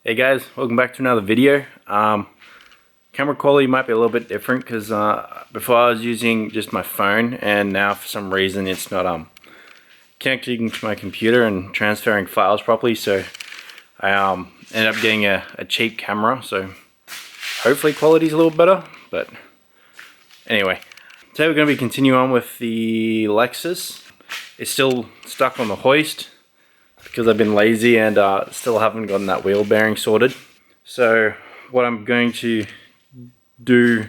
Hey guys, welcome back to another video. Camera quality might be a little bit different because before I was using just my phone, and now for some reason it's not connecting to my computer and transferring files properly, so I ended up getting a cheap camera, so hopefully quality's a little better. But anyway, today we're going to be continuing on with the Lexus. It's still stuck on the hoist because I've been lazy and still haven't gotten that wheel bearing sorted. So what I'm going to do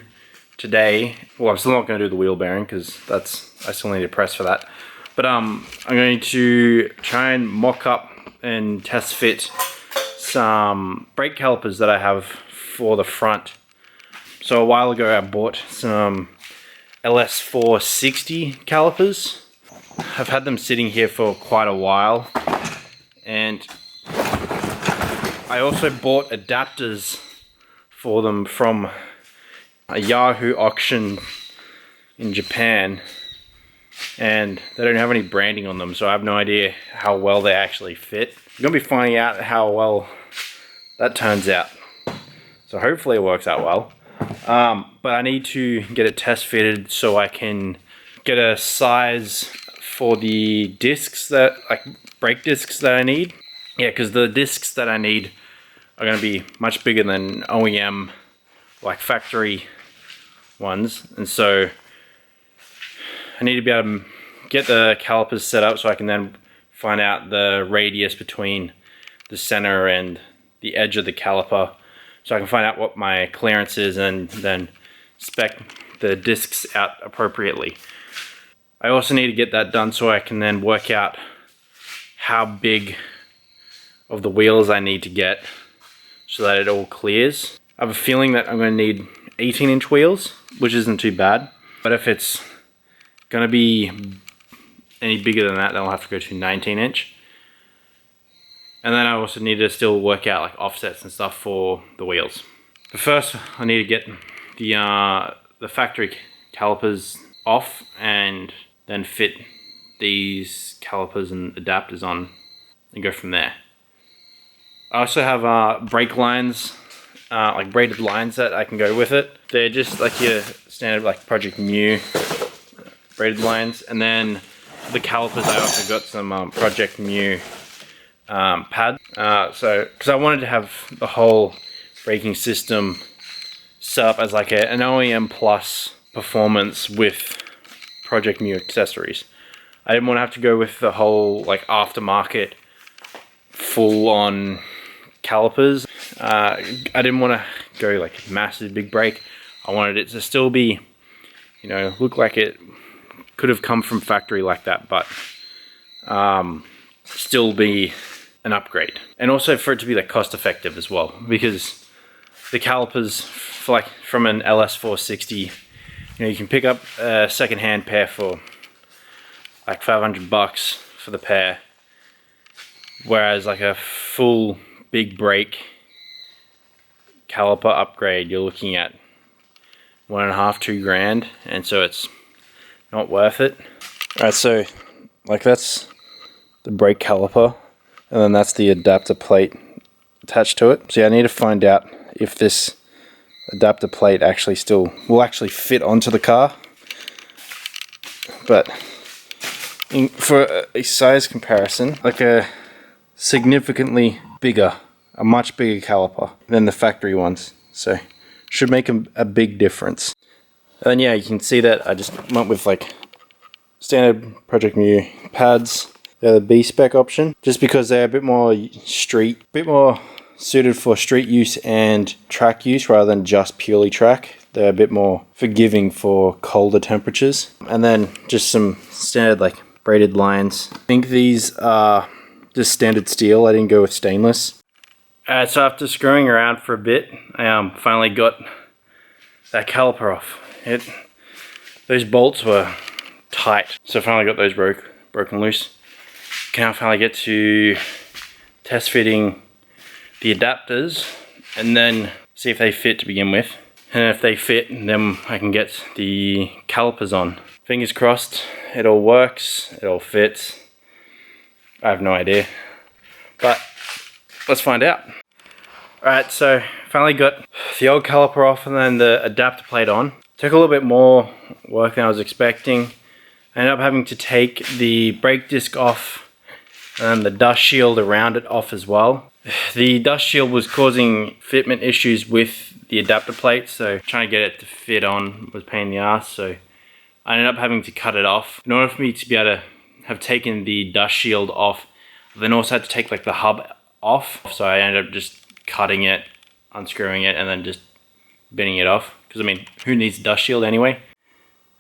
today, well, I'm still not going to do the wheel bearing because I still need a press for that, but I'm going to try and mock up and test fit some brake calipers that I have for the front. So a while ago I bought some LS460 calipers. I've had them sitting here for quite a while, and I also bought adapters for them from a Yahoo auction in Japan, and they don't have any branding on them, so I have no idea how well they actually fit. I'm going to be finding out how well that turns out, so hopefully it works out well. But I need to get it test fitted so I can get a size for the discs, that like brake discs that I need. Yeah, because the discs that I need are going to be much bigger than OEM, like factory ones, and so I need to be able to get the calipers set up so I can then find out the radius between the center and the edge of the caliper, so I can find out what my clearance is and then spec the discs out appropriately. I also need to get that done so I can then work out how big of the wheels I need to get so that it all clears. I have a feeling that I'm going to need 18-inch wheels, which isn't too bad, but if it's going to be any bigger than that, then I'll have to go to 19-inch. And then I also need to still work out like offsets and stuff for the wheels. But first I need to get the factory calipers off and then fit these calipers and adapters on and go from there. I also have brake lines, like braided lines that I can go with it. They're just like your standard like Project Mu braided lines, and then the calipers I also got some Project Mu pads. So because I wanted to have the whole braking system set up as like an OEM plus performance with Project Mu accessories. I didn't want to have to go with the whole like aftermarket full-on calipers. I didn't want to go like massive big brake. I wanted it to still be, you know, look like it could have come from factory like that, but still be an upgrade. And also for it to be like cost effective as well, because the calipers for like from an LS460, you know, you can pick up a second-hand pair for like $500 for the pair, whereas like a full big brake caliper upgrade you're looking at $1.5 to $2 grand, and so it's not worth it. Alright, so like that's the brake caliper, and then that's the adapter plate attached to it. So yeah, I need to find out if this adapter plate actually still will actually fit onto the car. But for a size comparison, like a significantly bigger, a much bigger caliper than the factory ones, so should make a big difference. And then yeah, you can see that I just went with like standard Project Mu pads. They're the B spec option, just because they're a bit more suited for street use and track use rather than just purely track. They're a bit more forgiving for colder temperatures. And then just some standard like braided lines. I think these are just standard steel. I didn't go with stainless. So after screwing around for a bit, I finally got that caliper off. Those bolts were tight, so I finally got those broken loose. Can now finally get to test fitting the adapters and then see if they fit to begin with. And if they fit, then I can get the calipers on. Fingers crossed, it all works, it all fits. I have no idea, but let's find out. Alright, so finally got the old caliper off and then the adapter plate on. Took a little bit more work than I was expecting. I ended up having to take the brake disc off and the dust shield around it off as well. The dust shield was causing fitment issues with the adapter plate, so trying to get it to fit on was a pain in the ass, so I ended up having to cut it off. In order for me to be able to have taken the dust shield off, I then also had to take like the hub off, so I ended up just cutting it, unscrewing it, and then just binning it off, because I mean, who needs a dust shield anyway?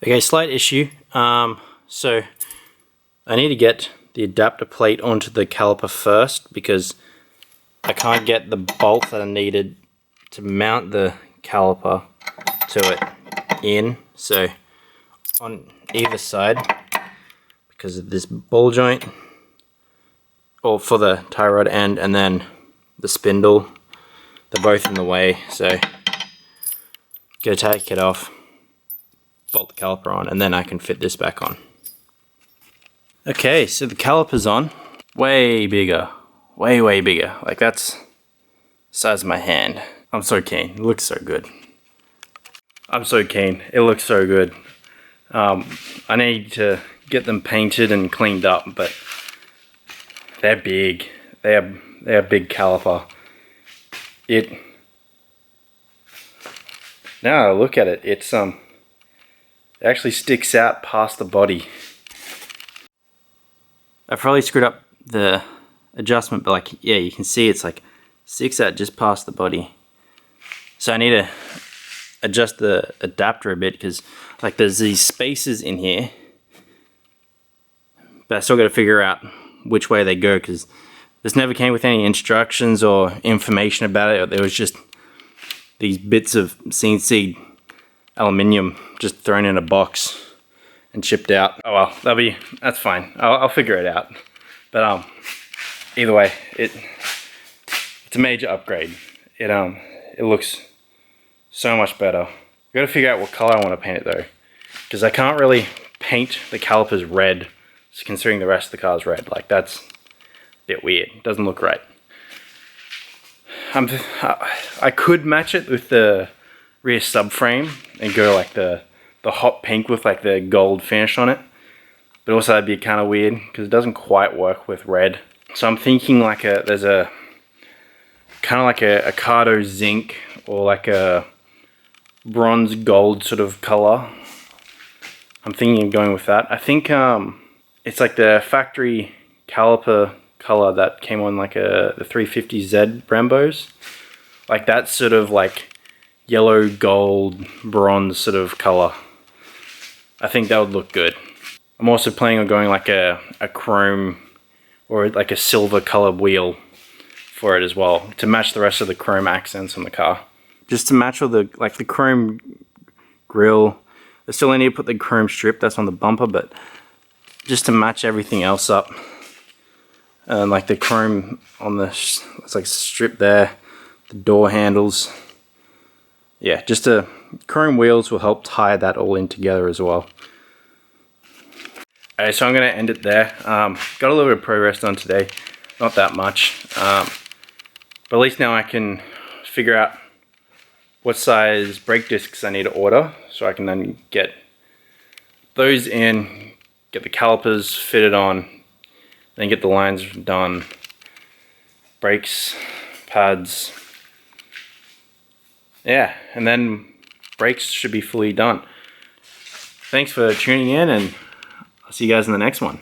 Okay, slight issue. So I need to get the adapter plate onto the caliper first, because I can't get the bolt that I needed to mount the caliper to it in. So on either side, because of this ball joint, or for the tie rod end, and then the spindle, they're both in the way, so go take it off, bolt the caliper on, and then I can fit this back on. Okay, so the caliper's on. Way bigger. Way bigger. Like that's the size of my hand. I'm so keen. It looks so good. I'm so keen. It looks so good. I need to get them painted and cleaned up, but they're big. They're big caliper. Now I look at it, it actually sticks out past the body. I probably screwed up the adjustment, but like, yeah, you can see it's like sticks out just past the body. So I need to adjust the adapter a bit, because like there's these spaces in here, but I still got to figure out which way they go, because this never came with any instructions or information about it. There was just these bits of CNC aluminium just thrown in a box and shipped out. Oh well, that's fine. I'll figure it out. But either way, it's a major upgrade. It looks so much better. I gotta figure out what color I want to paint it though, because I can't really paint the calipers red, considering the rest of the car is red. Like that's a bit weird. It doesn't look right. I could match it with the rear subframe and go like the hot pink with like the gold finish on it, but also that'd be kind of weird because it doesn't quite work with red. So I'm thinking like there's a kind of like a Cardo zinc or like a bronze gold sort of color. I'm thinking of going with that. I think it's like the factory caliper color that came on like the 350Z Brembos, like that sort of like yellow gold bronze sort of color. I think that would look good. I'm also planning on going like a chrome or like a silver colored wheel for it as well, to match the rest of the chrome accents on the car. Just to match all the like the chrome grille. I still need to put the chrome strip that's on the bumper, but just to match everything else up. And like the chrome on the, it's like strip there, the door handles. Yeah, just chrome wheels will help tie that all in together as well. Alright, so I'm going to end it there. Got a little bit of progress done today, not that much. But at least now I can figure out what size brake discs I need to order, so I can then get those in, get the calipers fitted on, then get the lines done, brakes, pads, yeah, and then brakes should be fully done. Thanks for tuning in, and I'll see you guys in the next one.